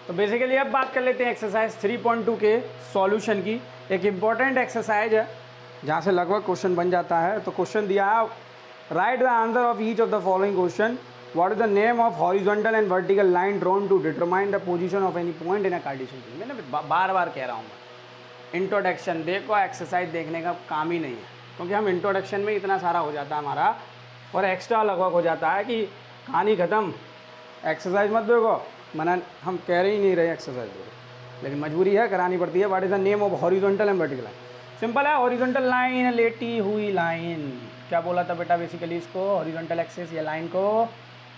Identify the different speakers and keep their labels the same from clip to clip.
Speaker 1: तो बेसिकली अब बात कर लेते हैं एक्सरसाइज 3.2 के सॉल्यूशन की। एक इम्पॉर्टेंट एक्सरसाइज है जहाँ से लगभग क्वेश्चन बन जाता है। तो क्वेश्चन दिया है, write the answer of each of the following question, what is the name of horizontal and vertical line drawn to determine the position of any point in a Cartesian plane. मैंने बार बार कह रहा हूँ मैं, introduction देखो, exercise देखने का काम ही नहीं है, क्योंकि हम इंट्रोडक्शन में इतना सारा हो जाता है हमारा और एक्स्ट्रा लगभग हो जाता है कि कहानी ख़त्म, एक्सरसाइज मत देखो। मना हम कह रहे ही नहीं रहे एक्सरसाइज देखो, लेकिन मजबूरी है, करानी पड़ती है। What is the name of horizontal and vertical line? Simple है, हॉरिजॉन्टल लाइन, लेटी हुई लाइन। क्या बोला था बेटा बेसिकली इसको? हॉरिजॉन्टल एक्सिस या लाइन को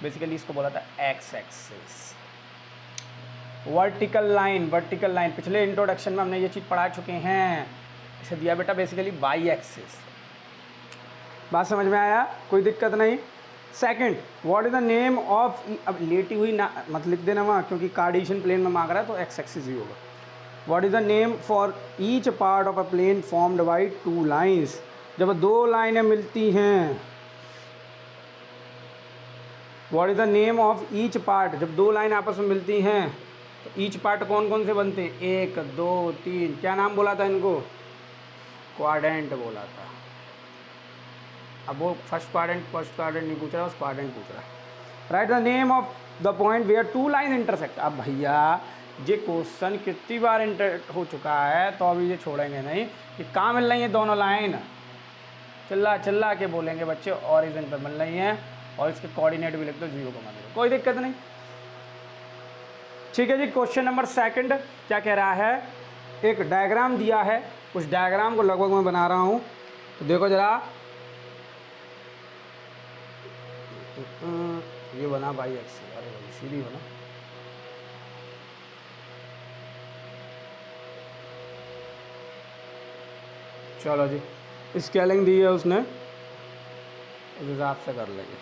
Speaker 1: बेसिकली इसको बोला था x axis. Vertical line, vertical line पिछले इंट्रोडक्शन में हमने ये चीज़ पढ़ा चुके हैं। इसे दिया बेटा बेसिकली वाई एक्सिस। बात समझ में आया? कोई दिक्कत नहीं। Second, what is the name of, अब लेटी हुई ना मत लिख देना वहाँ, क्योंकि कार्टेशियन प्लेन में मांग रहा है तो एक्स एक्सिस ही होगा। What is the name for each part of a plane formed by two lines? जब दो लाइनें मिलती हैं, what is the name of each part? जब दो लाइन आपस में मिलती हैं तो ईच पार्ट कौन कौन से बनते हैं? 1 2 3। क्या नाम बोला था इनको? क्वाड्रेंट बोला था। अब वो फर्स्ट क्वाड्रेंट नहीं पूछ रहा, उस क्वाड्रेंट पूछ रहा है। Write the name of the point where two line intersect. अब भैया ये क्वेश्चन कितनी बार इंटर हो चुका है, तो अभी ये छोड़ेंगे नहीं कि कहाँ मिल रही है दोनों लाइन। चिल्ला चिल्ला के बोलेंगे बच्चे, ऑरिजिन पर मिल रही हैं, और इसके कोऑर्डिनेट भी लिख दो 0, कोई दिक्कत नहीं। ठीक है जी। क्वेश्चन नंबर सेकंड क्या कह रहा है? एक डायग्राम दिया है, उस डायग्राम को लगभग मैं बना रहा हूँ, तो देखो जरा। ये बना बाई एक्स, अरे भाई सीधी बना। चलो जी, स्केलिंग दी है उसने, उस हिसाब से कर लेंगे।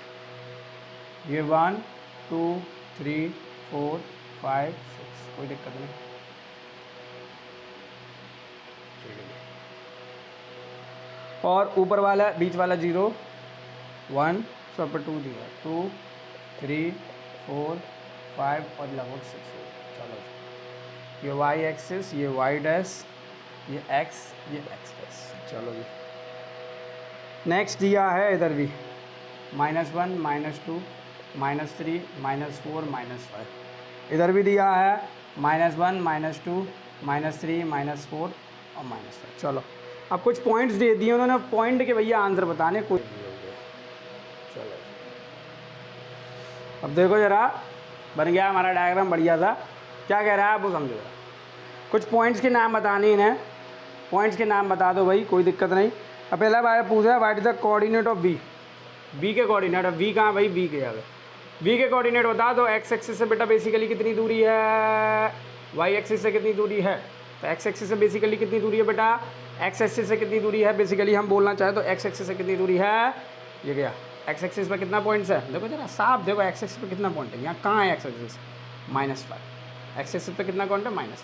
Speaker 1: ये 1 2 3 4 5 6, कोई दिक्कत नहीं। ठीक है। और ऊपर वाला बीच वाला 0 1, सब पर 2 दिया, 2 3 4 5 और लगभग 6। चलो, ये वाई एक्सिस, ये वाई डैश, ये एक्स, ये एक्स डैश। चलो जी। नेक्स्ट दिया है इधर भी -1 -2 -3 -4 -5। इधर भी दिया है -1 -2 -3 -4 और -5। चलो, अब कुछ पॉइंट्स दे दिए उन्होंने, पॉइंट के भैया आंसर बताने कोई। चलो, अब देखो जरा, बन गया हमारा डायग्राम, बढ़िया था। क्या कह रहा है आप वो समझो। कुछ पॉइंट्स के नाम बताने इन्हें, पॉइंट्स के नाम बता दो भाई, कोई दिक्कत नहीं। अब पहला बार पूछ रहा है what is the coordinate of B. B के कोऑर्डिनेट, अब बी कहाँ भाई? बी के आगे बी के कोऑर्डिनेट बता दो। एक्स एक्सिस से बेटा बेसिकली कितनी दूरी है? वाई एक्सिस से कितनी दूरी है? तो एक्स एक्सिस से बेसिकली कितनी दूरी है बेटा? एक्स एक्सिस से कितनी दूरी है बेसिकली हम बोलना चाहें तो एक्स एक्सिस से कितनी दूरी है? ये गया। एक्स एक्सिस पर कितना पॉइंट्स है? देखो जरा साफ देखो, एक्स एक्सिस पर कितना पॉइंट है? यहाँ कहाँ है एक्स एक्सिस? -5। एक्स एक्सिस पर कितना पॉइंट है? -5।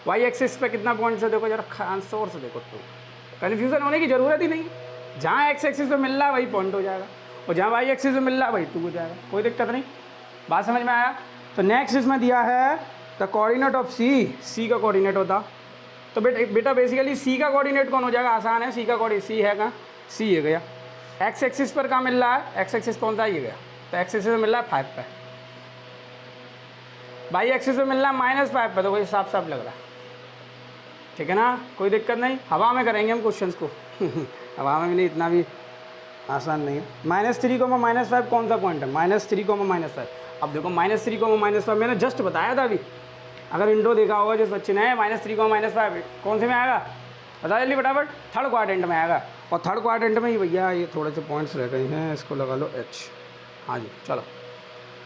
Speaker 1: वाई एक्सिस पे कितना पॉइंट्स है? देखो जरा आंसर से देखो, 2। कन्फ्यूज़न होने की ज़रूरत ही नहीं है। जहाँ एक्स एक्सिस पे मिल रहा है वही पॉइंट हो जाएगा, और जहाँ वाई एक्सिस पे मिल रहा है वही 2 हो जाएगा, कोई दिक्कत नहीं। बात समझ में आया? तो नेक्स्ट इसमें दिया है द कोऑर्डिनेट ऑफ सी। सी का कोऑर्डिनेट होता तो बेटा बेसिकली सी का कोऑर्डिनेट कौन हो जाएगा? आसान है, सी का कोऑर्डिनेट सी है कहाँ? सी है गया। एक्स एक्सिस पर कहाँ मिल रहा है? एक्स एक्सिस कौन सा? ये गया। तो एक्स एक्सिस पे मिल रहा है 5 पे, वाई एक्सिस पे मिल रहा है -5 पे, तो वही साफ साफ लग रहा है। ठीक है ना, कोई दिक्कत नहीं। हवा में करेंगे हम क्वेश्चंस को हवा में भी नहीं, इतना भी आसान नहीं है। -3, -5 कौन सा पॉइंट है? -3, -5। अब देखो -3, -5 मैंने जस्ट बताया था अभी, अगर इंट्रो देखा होगा जिस बच्चे ने, -3, -5 कौन से में आएगा? बता जल्दी फटाफट। थर्ड क्वाड्रेंट में आएगा, और थर्ड क्वाड्रेंट में ही भैया ये थोड़े से पॉइंट्स रह गए हैं, इसको लगा लो H। हाँ जी, चलो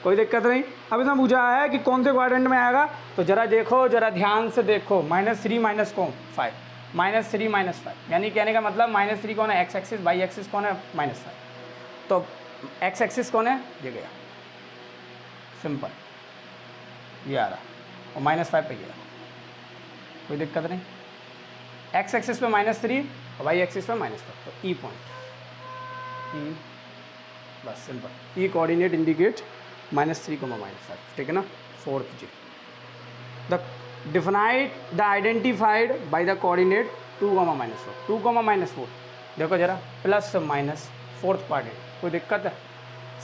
Speaker 1: कोई दिक्कत नहीं। अब इसमें पूछा है कि कौन से क्वाड्रेंट में आएगा, तो जरा देखो, जरा ध्यान से देखो। -3 -5 -3 -5, यानी कहने का मतलब -3 कौन है? X axis. वाई एक्सिस कौन है? -5। तो एक्स एक्सिस कौन है? ये गया, सिंपल, ये आ रहा, और -5 पे गया, कोई दिक्कत नहीं। एक्स एक्सिस पे -3 और वाई एक्सिस पे -5, तो ई पॉइंट, ई, बस सिंपल। ई कोऑर्डिनेट इंडिकेट -3, -5, ठीक है ना। 4th जी। The defined the identified by the coordinate 2, -4 2, -4 देखो जरा प्लस माइनस फोर्थ क्वाड्रेंट, कोई दिक्कत है?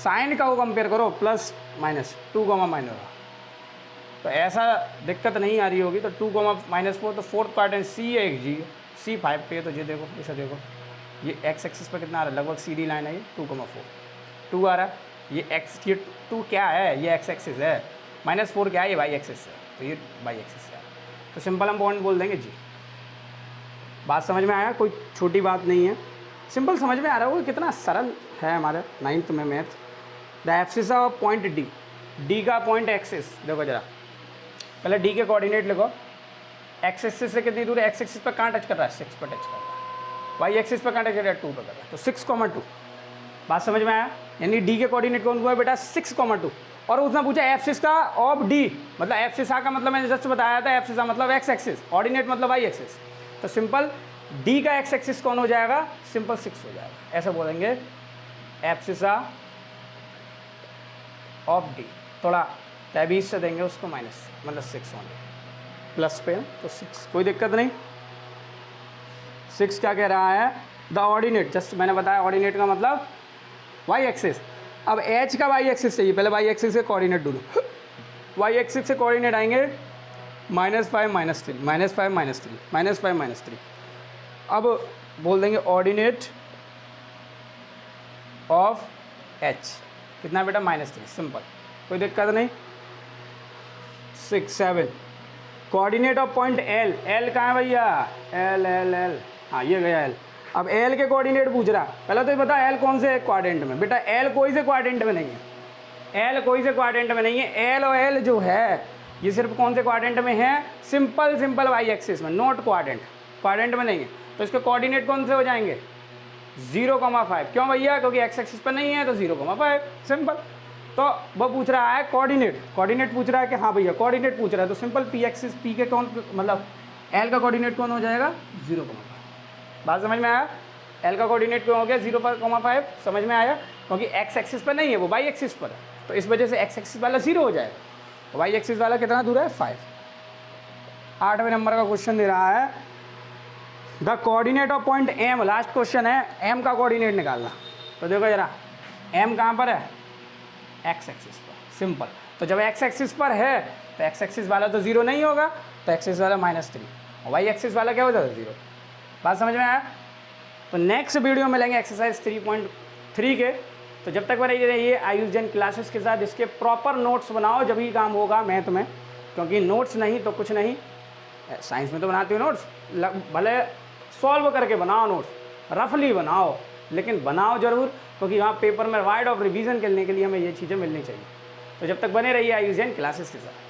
Speaker 1: साइन का वो कंपेयर करो प्लस माइनस 2, -4, तो ऐसा दिक्कत नहीं आ रही होगी। तो 2, -4 तो फोर्थ क्वाड्रेंट सी है, एक जी C5 पे है। तो ये देखो, इसे देखो, ये एक्स एक्सिस पर कितना आ रहा है, लगभग सीधी लाइन है ये 2,4 2 आ रहा है। ये एक्स, ये 2 क्या है, ये एक्स एक्सिस है, -4 क्या है, ये वाई एक्सिस है, तो ये वाई एक्सिस है। तो सिंपल हम पॉइंट बोल देंगे जी। बात समझ में आया? कोई छोटी बात नहीं है, सिंपल समझ में आ रहा होगा कितना सरल है हमारे 9th में math. The axis of point D, D का पॉइंट एक्सिस देखो जरा, पहले डी के कोऑर्डिनेट लिखो। एक्स एक्सिस से कितनी दूर है, एक्स एक्सिस पर कहाँ टच कर रहा है, 6 पर टच कर रहा है। वाई एक्सिस पर कहाँ टच कर रहा है, 2 पर कर रहा है, तो 6,2। बात समझ में आया? यानी डी के कोऑर्डिनेट कौन हुआ बेटा, 6,2। और उसने पूछा एक्सिस का ऑफ डी, मतलब एक्सिस आ का मतलब मैंने जस्ट बताया था, एक्सिस आ मतलब एक्स एक्सिस, ऑर्डिनेट मतलब वाई एक्सिस। तो सिंपल डी का एक्स एक्सिस कौन हो जाएगा, सिंपल 6 हो जाएगा। ऐसा बोलेंगे एक्सिस आ ऑफ डी, थोड़ा तहबीज से देंगे उसको माइनस, मतलब 6 होंगे, प्लस पे तो 6, कोई दिक्कत नहीं। 6 क्या कह रहा है, द ऑर्डिनेट, जस्ट मैंने बताया ऑर्डिनेट का मतलब वाई एक्सिस। अब एच का वाई एक्सिस चाहिए, पहले वाई एक्सिस से कोऑर्डिनेट ढूंढो। वाई एक्सिस से कोऑर्डिनेट आएंगे -5 -3 -5 -3 -5 -3। अब बोल देंगे ऑर्डिनेट ऑफ एच कितना बेटा, -3, सिंपल, कोई दिक्कत नहीं। 6 7 coordinate of point L, L कहाँ है भैया, एल एल एल, हाँ ये गया एल। अब एल के कोऑर्डिनेट पूछ रहा, पहले तो ये बता एल कौन से क्वाड्रेंट में, बेटा एल कोई से क्वाड्रेंट में नहीं है, एल कोई से क्वाड्रेंट में नहीं है। एल और एल जो है ये सिर्फ कौन से क्वाड्रेंट में है, सिंपल वाई एक्सिस में, नॉट क्वाड्रेंट में नहीं है। तो इसके कोऑर्डिनेट कौन से हो जाएंगे, 0,5। क्यों भैया, क्योंकि एक्स एक्सिस पर नहीं है तो 0,5, सिंपल। तो वो पूछ रहा है कोऑर्डिनेट पूछ रहा है कि हाँ भैया कोऑर्डिनेट पूछ रहा है, तो सिंपल पी एक्सिस, पी के कौन मतलब एल का कोऑर्डिनेट कौन हो जाएगा, 0,5। बात समझ में आया? एल का कोऑर्डिनेट क्यों हो गया 0,5, समझ में आया? क्योंकि एक्स एक्सिस पर नहीं है, वो वाई एक्सिस पर है, तो इस वजह से एक्स एक्सिस वाला 0 हो जाएगा, वाई एक्सिस वाला कितना दूर है, 5। 8वें नंबर का क्वेश्चन दे रहा है, the coordinate of point M, last question है, एम का कोऑर्डिनेट निकालना। तो देखो जरा एम कहाँ पर है, एक्स एक्सिस पर, सिंपल। तो जब एक्स एक्सिस पर है तो एक्स एक्सिस वाला तो 0 नहीं होगा, तो एक्सिस वाला -3, और वाई एक्सिस वाला क्या हो जाता है, 0। बात समझ में आया? तो नेक्स्ट वीडियो में लेंगे एक्सरसाइज 3.3 के। तो जब तक बने रहिए आयुष जैन क्लासेस के साथ, इसके प्रॉपर नोट्स बनाओ, जब ही काम होगा मैथ में, क्योंकि नोट्स नहीं तो कुछ नहीं। साइंस में तो बनाती हो नोट्स, भले सॉल्व करके बनाओ नोट्स, रफली बनाओ, लेकिन बनाओ ज़रूर, क्योंकि वहाँ पेपर में वाइड ऑफ रिवीजन करने के लिए हमें ये चीज़ें मिलनी चाहिए। तो जब तक बने रहिए आयुष जैन क्लासेस के साथ।